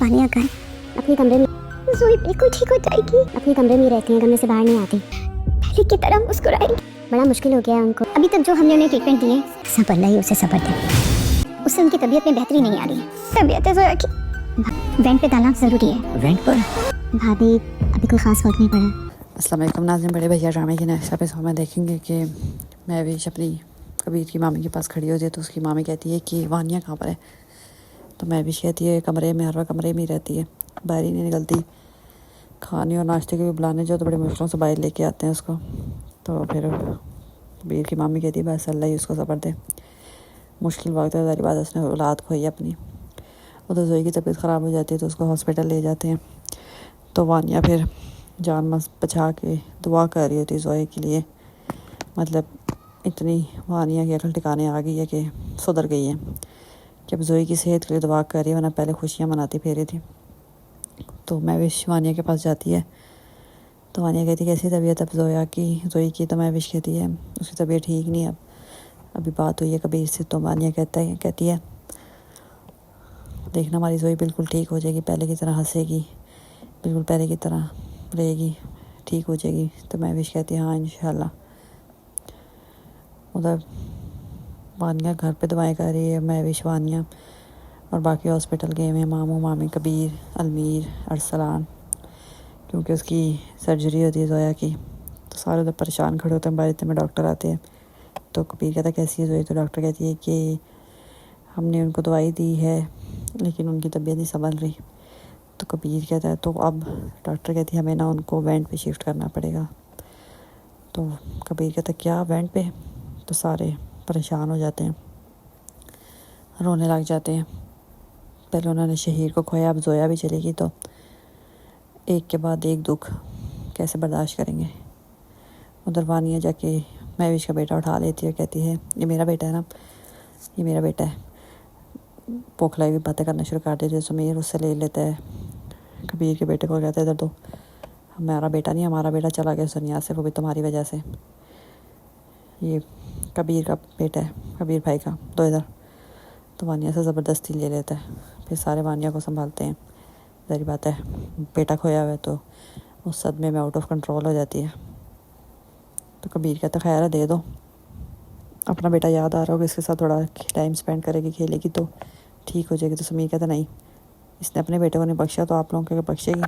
पानी आकर अपने कमरे में ज़ोई बिल्कुल ठीक हो जाएगी। अपने कमरे में रहती हैं, कमरे से बाहर नहीं आती, पहले की तरह मुस्कुराएंगी। बड़ा मुश्किल हो गया है उनको। अभी तक जो हमने उन्हें ट्रीटमेंट दिए, सब अल्लाह ही उसे सब्र दे। उससे उनकी तबीयत में बेहतरी नहीं आ रही। तबीयत है ज़ोया की। वेंट पे डालना ज़रूरी है। वेंट पर भाभी अभी कोई ख़ास फर्क नहीं पड़ा। अस्सलाम वालेकुम नाज़रीन, बड़े भैया ड्रामे के नेक्स्ट एपिसोड में देखेंगे कि महविश अपनी कबीर की मामी के पास खड़ी होती है तो उसकी मामी कहती है कि वानिया कहाँ पर है। तो महविश कहती है कमरे में, हर वक्त कमरे में ही रहती है, बाहर ही नहीं निकलती। खाने और नाश्ते के भी बुलाने जो तो बड़े मुश्किलों से बाहर लेके आते हैं उसको। तो फिर कबीर की मामी कहती है बस अल्लाह ही उसको सब्र दे, मुश्किल वक्त है, सारी बात उसने औलाद खोई अपनी। उधर ज़ोई की तबीयत ख़राब हो जाती है तो उसको हॉस्पिटल ले जाते हैं। तो वानिया फिर जान मस बचा के दुआ कर रही होती ज़ोई के लिए। मतलब इतनी वानिया की अकल ठिकाने आ गई है कि सुधर गई है कि अब ज़ोई की सेहत के लिए दुआ कर रही है, वरना पहले खुशियाँ मनाती फिर थी। तो महविश वानिया के पास जाती है तो वानिया कहती है कैसी तबीयत अब ज़ोई की। तो महविश कहती है उसकी तबीयत ठीक नहीं है, अभी बात हुई है कबीर से। तो वानिया कहती है देखना हमारी ज़ोई बिल्कुल ठीक हो जाएगी, पहले की तरह हंसेगी, बिल्कुल पहले की तरह रहेगी, ठीक हो जाएगी। तो महविश कहती है हाँ इंशाल्लाह। उधर वानिया घर पे दवाएं कर रही है, महविश वानिया और बाकी हॉस्पिटल गए हैं मामू मामी कबीर अलमीर अरसलान, क्योंकि उसकी सर्जरी होती है ज़ोया की। तो सारे उधर परेशान खड़े होते हैं, बाहर इतने में डॉक्टर आते हैं। तो कबीर कहता है कैसी है ज़ोया। तो डॉक्टर कहती है कि हमने उनको दवाई दी है लेकिन उनकी तबीयत नहीं संभल रही। तो कबीर कहता है तो अब डॉक्टर कहती है हमें ना उनको वेंट पे शिफ्ट करना पड़ेगा। तो कबीर कहता है क्या वेंट पे। तो सारे परेशान हो जाते हैं, रोने लग जाते हैं। पहले उन्होंने शहीर को खोया, अब ज़ोया भी चलेगी तो एक के बाद एक दुख कैसे बर्दाश्त करेंगे। उधर वानिया जाके महविश का बेटा उठा लेती है, कहती है ये मेरा बेटा है ना, ये मेरा बेटा है। पोखलाई भी बातें करना शुरू कर देती है। सुमीर उससे ले लेता है कबीर के बेटे को, कहता है इधर तो हमारा बेटा नहीं, हमारा बेटा चला गया सन्यास से, वो भी तुम्हारी वजह से। ये कबीर का बेटा है, कबीर भाई का, दो इधर। तो वानिया से ज़बरदस्ती ले लेता है। फिर सारे वानिया को संभालते हैं। ज़ाहिर बात है बेटा खोया हुआ है तो उस सदमे में आउट ऑफ कंट्रोल हो जाती है। तो कबीर कहता खैर है दे दो, अपना बेटा याद आ रहा होगा, इसके साथ थोड़ा टाइम स्पेंड करेगी, खेलेगी तो ठीक हो जाएगी। तो समीर कहता नहीं, इसने अपने बेटे को नहीं बख्शा तो आप लोगों को बख्शेगी।